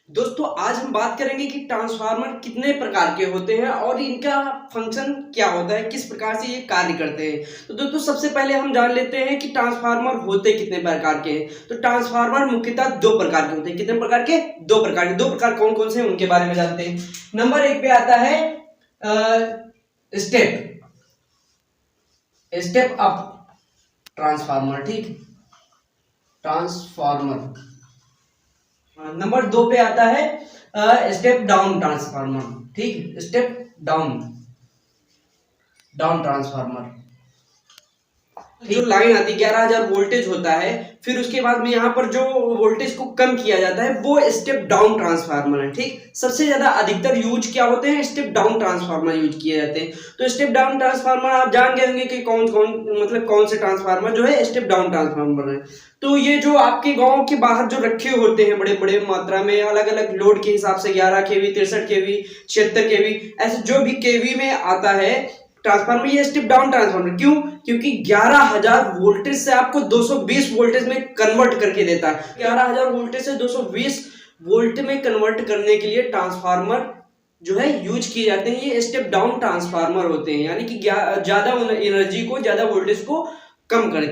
दोस्तों आज हम बात करेंगे कि ट्रांसफार्मर कितने प्रकार के होते हैं और इनका फंक्शन क्या होता है, किस प्रकार से ये कार्य करते हैं। तो दोस्तों सबसे पहले हम जान लेते हैं कि ट्रांसफार्मर होते कितने प्रकार के हैं। तो ट्रांसफार्मर मुख्यतः दो प्रकार के होते हैं। कितने प्रकार के? दो प्रकार कौन कौन से हैं उनके बारे में जानते हैं। नंबर एक पे आता है स्टेप अप ट्रांसफार्मर। ठीक, ट्रांसफार्मर। नंबर दो पे आता है स्टेप डाउन ट्रांसफार्मर। ठीक, स्टेप डाउन ट्रांसफार्मर। जो लाइन आती है 11,000 वोल्टेज होता है, फिर उसके बाद में यहाँ पर जो वोल्टेज को कम किया जाता है वो स्टेप डाउन ट्रांसफार्मर है। ठीक, सबसे ज्यादा अधिकतर यूज क्या होते हैं? स्टेप डाउन ट्रांसफार्मर यूज किए जाते हैं। तो स्टेप डाउन ट्रांसफार्मर आप जान गए होंगे कि कौन से ट्रांसफार्मर जो है स्टेप डाउन ट्रांसफार्मर है। तो ये जो आपके गांव के बाहर जो रखे होते हैं बड़े बड़े मात्रा में अलग अलग लोड के हिसाब से 11 केवी, 63 केवी, 76 केवी, ऐसे जो भी केवी में आता है ट्रांसफार्मर, ये स्टेप डाउन ट्रांसफार्मर। क्यों? क्योंकि 11,000 वोल्टेज से आपको 220 वोल्टेज में कन्वर्ट करके देता है। 11,000 वोल्टेज से 220 वोल्ट में कन्वर्ट करने के लिए ट्रांसफार्मर जो है यूज किए जाते हैं। ये स्टेप डाउन ट्रांसफार्मर होते हैं, यानी कि ज्यादा एनर्जी को, ज्यादा वोल्टेज को कम कर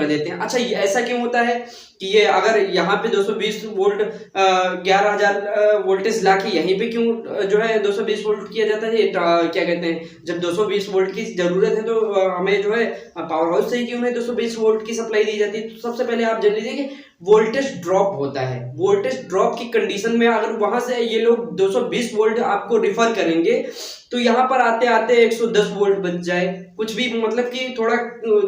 देते हैं। अच्छा, ये ऐसा क्यों होता है कि ये अगर यहाँ पे 220 वोल्ट 11,000 वोल्टेज लाके यहीं पे क्यों जो है 220 वोल्ट किया जाता है? क्या कहते हैं, जब 220 वोल्ट की जरूरत है तो हमें जो है पावर हाउस से ही क्यों हमें 220 वोल्ट की सप्लाई दी जाती है। तो सबसे पहले आप जान लीजिए कि वोल्टेज ड्रॉप होता है। वोल्टेज ड्रॉप की कंडीशन में अगर वहां से ये लोग 220 वोल्ट आपको रिफर करेंगे तो यहाँ पर आते आते 110 वोल्ट बच जाए, कुछ भी मतलब कि थोड़ा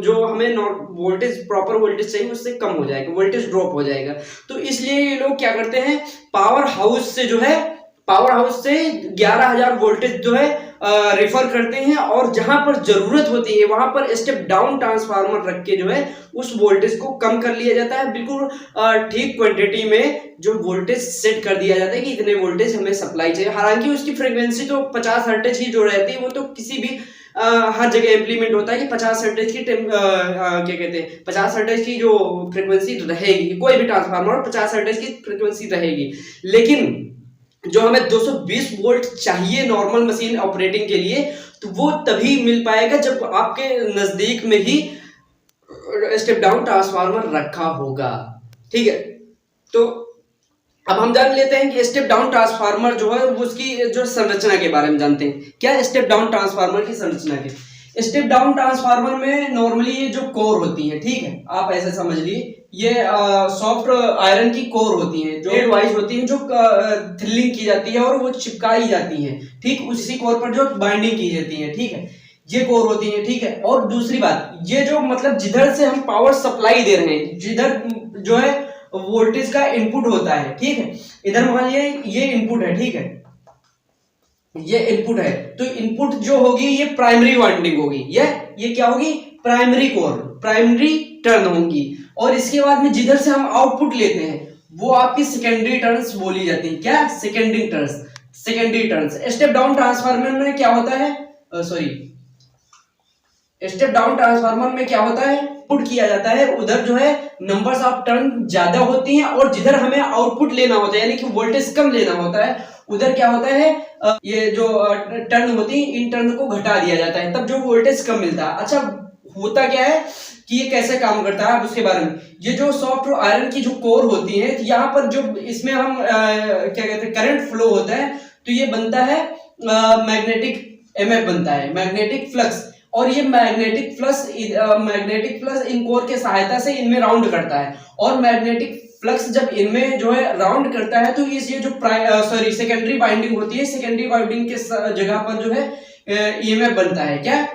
जो हमें वोल्टेज, प्रॉपर वोल्टेज चाहिए उससे कम हो जाएगा, वोल्टेज ड्रॉप हो जाएगा। तो इसलिए ये लोग क्या करते हैं, पावर हाउस से 11,000 वोल्टेज जो है रेफर करते हैं, और जहां पर जरूरत होती है वहां पर स्टेप डाउन ट्रांसफार्मर रख के जो है उस वोल्टेज को कम कर लिया जाता है। बिल्कुल ठीक क्वांटिटी में जो वोल्टेज सेट कर दिया जाता है कि इतने वोल्टेज हमें सप्लाई चाहिए। हालांकि उसकी फ्रीक्वेंसी तो 50 हर्ट्ज की जो रहती है वो तो किसी भी हर जगह इंप्लीमेंट होता है कि 50 हर्ट्ज की क्या कहते हैं 50 हर्ट्ज की जो फ्रीक्वेंसी रहेगी, कोई भी ट्रांसफार्मर 50 हर्ट्ज की फ्रीक्वेंसी रहेगी। लेकिन जो हमें 220 वोल्ट चाहिए नॉर्मल मशीन ऑपरेटिंग के लिए, तो वो तभी मिल पाएगा जब आपके नजदीक में ही स्टेप डाउन ट्रांसफार्मर रखा होगा। ठीक है, तो अब हम जान लेते हैं कि स्टेप डाउन ट्रांसफार्मर जो है वो उसकी जो संरचना के बारे में जानते हैं। क्या स्टेप डाउन ट्रांसफार्मर की संरचना के? स्टेप डाउन ट्रांसफार्मर में नॉर्मली ये जो कोर होती है, ठीक है, आप ऐसे समझ लिए ये सॉफ्ट आयरन की कोर होती है जो वाइज होती है, जो थ्रिलिंग की जाती है और वो चिपकाई जाती है। ठीक, उसी कोर पर जो बाइंडिंग की जाती है, ठीक है, ये कोर होती है। ठीक है, और दूसरी बात, ये जो मतलब जिधर से हम पावर सप्लाई दे रहे हैं, जिधर जो है वोल्टेज का इनपुट होता है, ठीक है, इधर मान लिया ये इनपुट है, ठीक है, ये इनपुट है, तो इनपुट जो होगी ये प्राइमरी वाइंडिंग होगी, ये क्या होगी? प्राइमरी कोर, प्राइमरी टर्न होंगी। और इसके बाद में जिधर से हम आउटपुट लेते हैं वो आपकी सेकेंडरी टर्न्स बोली जाती है। क्या? Secondary turns. Step down transformer में क्या होता है, स्टेप डाउन ट्रांसफार्मर में क्या होता है, पुट किया जाता है, उधर जो है नंबर्स ऑफ टर्न ज्यादा होती हैं, और जिधर हमें आउटपुट लेना होता है यानी कि वोल्टेज कम लेना होता है, उधर क्या होता है, ये जो टर्न होती है इन टर्न को घटा दिया जाता है, तब जो वोल्टेज कम मिलता है। अच्छा, होता क्या है कि ये कैसे काम करता है, अब उसके बारे में। ये जो सॉफ्ट आयरन की जो कोर होती है, यहाँ पर जो इसमें हम क्या कहते हैं करंट फ्लो होता है, तो ये बनता है मैग्नेटिक एमएफ बनता है, मैग्नेटिक फ्लक्स। और ये मैग्नेटिक फ्लक्स इन कोर के सहायता से इनमें राउंड करता है, और मैग्नेटिक फ्लक्स जब इनमें जो है राउंड करता है तो ये जो सेकेंडरी बाइंडिंग होती है, सेकेंडरी बाइंडिंग के जगह पर जो है ईएमएफ बनता है। क्या?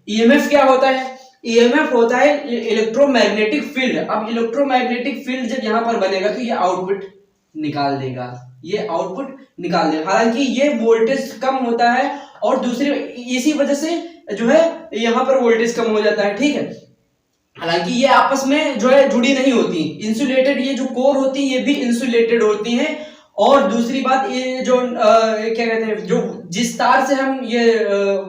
ईएमएफ क्या होता है? ईएमएफ होता है इलेक्ट्रोमैग्नेटिक फील्ड। अब इलेक्ट्रोमैग्नेटिक फील्ड जब यहाँ पर बनेगा तो ये आउटपुट निकाल देगा, हालांकि ये वोल्टेज कम होता है, और दूसरी इसी वजह से जो है यहाँ पर वोल्टेज कम हो जाता है। ठीक है, हालांकि ये आपस में जो है जुड़ी नहीं होती, इंसुलेटेड, ये जो कोर होती है ये भी इंसुलेटेड होती हैं। और दूसरी बात, ये जो क्या कहते हैं, जो जिस तार से हम ये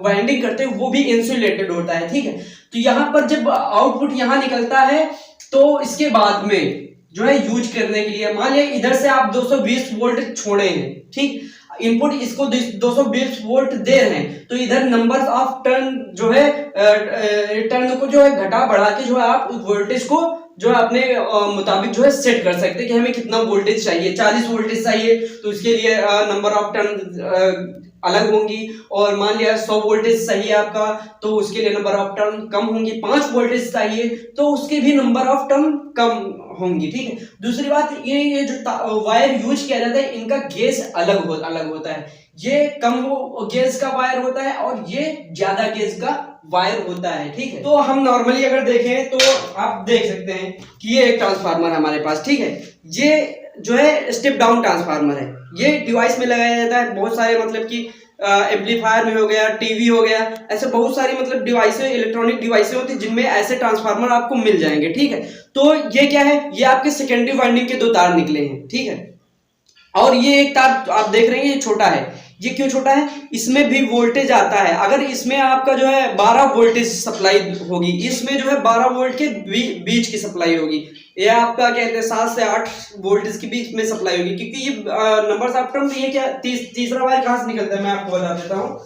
वाइंडिंग करते हैं वो भी इंसुलेटेड होता है। ठीक है, तो यहाँ पर जब आउटपुट यहाँ निकलता है तो इसके बाद में जो है यूज करने के लिए। मान लिया इधर से आप 220 वोल्ट छोड़े हैं, ठीक, इनपुट इसको 220 वोल्ट दे रहे हैं, तो इधर नंबर ऑफ टर्न जो है टर्न को जो है घटा बढ़ा के जो है आप वोल्टेज को जो है अपने मुताबिक जो है सेट कर सकते हैं कि हमें कितना वोल्टेज चाहिए। 40 वोल्टेज चाहिए तो उसके लिए नंबर ऑफ टर्न अलग होंगी, और मान लिया 100 वोल्टेज चाहिए आपका तो उसके लिए नंबर ऑफ टर्न कम होंगी। 5 वोल्टेज चाहिए तो उसके भी नंबर ऑफ टर्न कम होंगी, ठीक है। दूसरी बात ये जो वायर यूज किया जाता है इनका गेज अलग होता है। ये कम गेज का वायर होता है और ये ज्यादा गेज का वायर होता है, ठीक है। तो हम नॉर्मली अगर देखें तो आप देख सकते हैं कि ये एक ट्रांसफार्मर है हमारे पास, ठीक है। ये जो है स्टेप डाउन ट्रांसफार्मर है। ये डिवाइस में लगाया जाता है, बहुत सारे मतलब कि एम्पलीफायर में हो गया, टीवी हो गया, ऐसे बहुत सारी मतलब डिवाइसें, इलेक्ट्रॉनिक डिवाइसें होती है जिनमें ऐसे ट्रांसफार्मर आपको मिल जाएंगे, ठीक है। तो ये क्या है, ये आपके सेकेंडरी वाइंडिंग के 2 तार निकले हैं, ठीक है। और ये एक तार आप देख रहे हैं ये छोटा है। ये क्यों छोटा है, इसमें भी वोल्टेज आता है। अगर इसमें आपका जो है 12 वोल्टेज सप्लाई होगी, इसमें जो है 12 वोल्ट के बीच की सप्लाई होगी। ये आपका क्या कहते हैं 7 से 8 वोल्टेज के बीच में सप्लाई होगी, क्योंकि ये नंबर्स ऑफ टर्म। ये क्या तीसरा वायर कहां से निकलता है मैं आपको बता देता हूँ।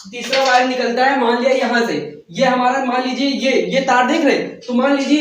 तीसरा वायर निकलता है मान लिया यहां से, ये हमारा मान लीजिए ये तार देख रहे हैं, तो मान लीजिए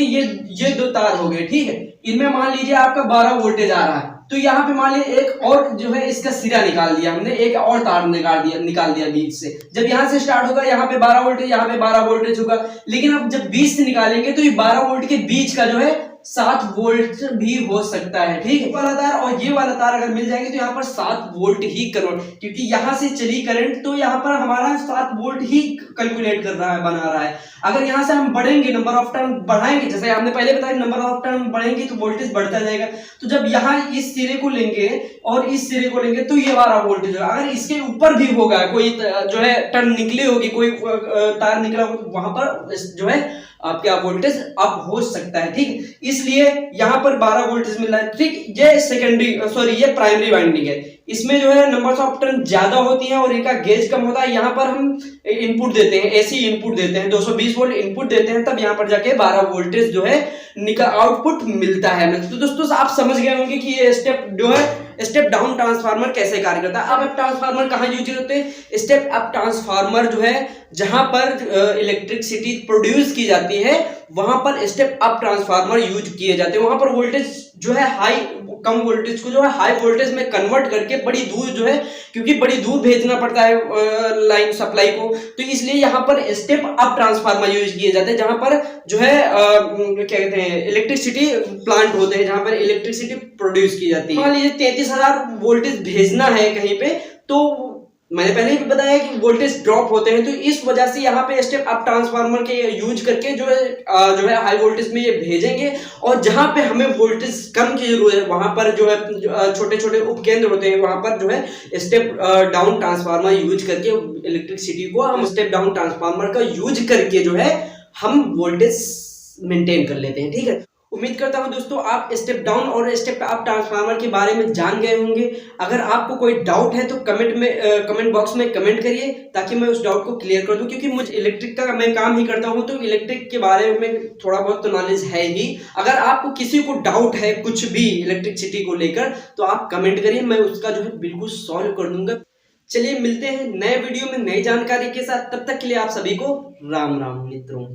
ये 2 तार हो गए, ठीक है। इनमें मान लीजिए आपका 12 वोल्टेज आ रहा है, तो यहाँ पे मान लीजिए एक और जो है इसका सिरा निकाल दिया हमने, एक और तार निकाल दिया बीच से। जब यहाँ से स्टार्ट होगा यहाँ पे 12 वोल्टेज, यहाँ पे 12 वोल्टेज होगा, लेकिन अब जब बीच से निकालेंगे तो ये 12 वोल्ट के बीच का जो है 7 वोल्ट भी हो सकता है, ठीक है। वाला तार और ये वाला तार अगर मिल जाएंगे तो यहाँ पर 7 वोल्ट ही कन्वर्ट, क्योंकि यहाँ से चली करंट तो यहाँ पर हमारा 7 वोल्ट ही कैलकुलेट कर रहा है, बना रहा है। अगर यहाँ से हम बढ़ेंगे, नंबर ऑफ टर्न बढ़ाएंगे, जैसे हमने पहले बताया नंबर ऑफ टर्न बढ़ेंगे तो वोल्टेज बढ़ता जाएगा। तो जब यहाँ इस सिरे को लेंगे और इस सिरे को लेंगे तो ये 12 वोल्टेज होगा। अगर इसके ऊपर भी होगा, कोई जो है टर्न निकली होगी, कोई तार निकला होगा, तो वहां पर जो है आपका वोल्टेज अप हो सकता है, ठीक। इसलिए यहाँ पर 12 वोल्टेज मिल रहा है, ठीक। ये सेकेंडरी ये प्राइमरी वाइंडिंग है। इसमें जो है नंबर्स ऑफ टर्न ज्यादा होती है और इनका गेज कम होता है। यहाँ पर हम इनपुट देते हैं, एसी इनपुट देते हैं, 220 वोल्ट इनपुट देते हैं, तब यहाँ पर जाके 12 वोल्टेज जो है आउटपुट मिलता है। तो दोस्तों आप समझ गए होंगे कि ये स्टेप जो है स्टेप डाउन ट्रांसफार्मर कैसे कार्य करता है। अब ट्रांसफार्मर कहाँ यूज होते हैं, स्टेप अप ट्रांसफार्मर जो है जहां पर इलेक्ट्रिसिटी प्रोड्यूस की जाती है वहां पर स्टेप अप ट्रांसफार्मर यूज किए जाते हैं। वहां पर वोल्टेज जो है हाई, कम वोल्टेज को जो है हाई वोल्टेज में कन्वर्ट करके बड़ी दूर जो है, क्योंकि बड़ी दूर भेजना पड़ता है लाइन सप्लाई को, तो इसलिए यहाँ पर स्टेप अप ट्रांसफार्मर यूज किए जाते हैं, जहां पर जो है क्या कहते हैं इलेक्ट्रिसिटी प्लांट होते हैं, जहां पर इलेक्ट्रिसिटी प्रोड्यूस की जाती है। मान लीजिए 33,000 वोल्टेज भेजना है कहीं पे, तो मैंने पहले ही बताया कि वोल्टेज ड्रॉप होते हैं, तो इस वजह से यहाँ पे स्टेप अप ट्रांसफार्मर के यूज करके जो है हाई वोल्टेज में ये भेजेंगे। और जहां पे हमें वोल्टेज कम की जरूरत है वहां पर जो है छोटे छोटे उपकेंद्र होते हैं, वहां पर जो है स्टेप डाउन ट्रांसफार्मर यूज करके इलेक्ट्रिसिटी को हम स्टेप डाउन ट्रांसफार्मर का यूज करके जो है हम वोल्टेज मेंटेन कर लेते हैं, ठीक है। उम्मीद करता हूं दोस्तों आप स्टेप डाउन और स्टेप अप ट्रांसफार्मर के बारे में जान गए होंगे। अगर आपको कोई डाउट है तो कमेंट बॉक्स में कमेंट करिए, ताकि मैं उस डाउट को क्लियर कर दूं, क्योंकि मुझे इलेक्ट्रिक का मैं काम ही करता हूं, तो इलेक्ट्रिक के बारे में थोड़ा बहुत तो नॉलेज है ही। अगर आपको किसी को डाउट है कुछ भी इलेक्ट्रिसिटी को लेकर तो आप कमेंट करिए, मैं उसका जो है बिल्कुल सॉल्व कर दूंगा। चलिए मिलते हैं नए वीडियो में नई जानकारी के साथ, तब तक के लिए आप सभी को राम राम मित्रों।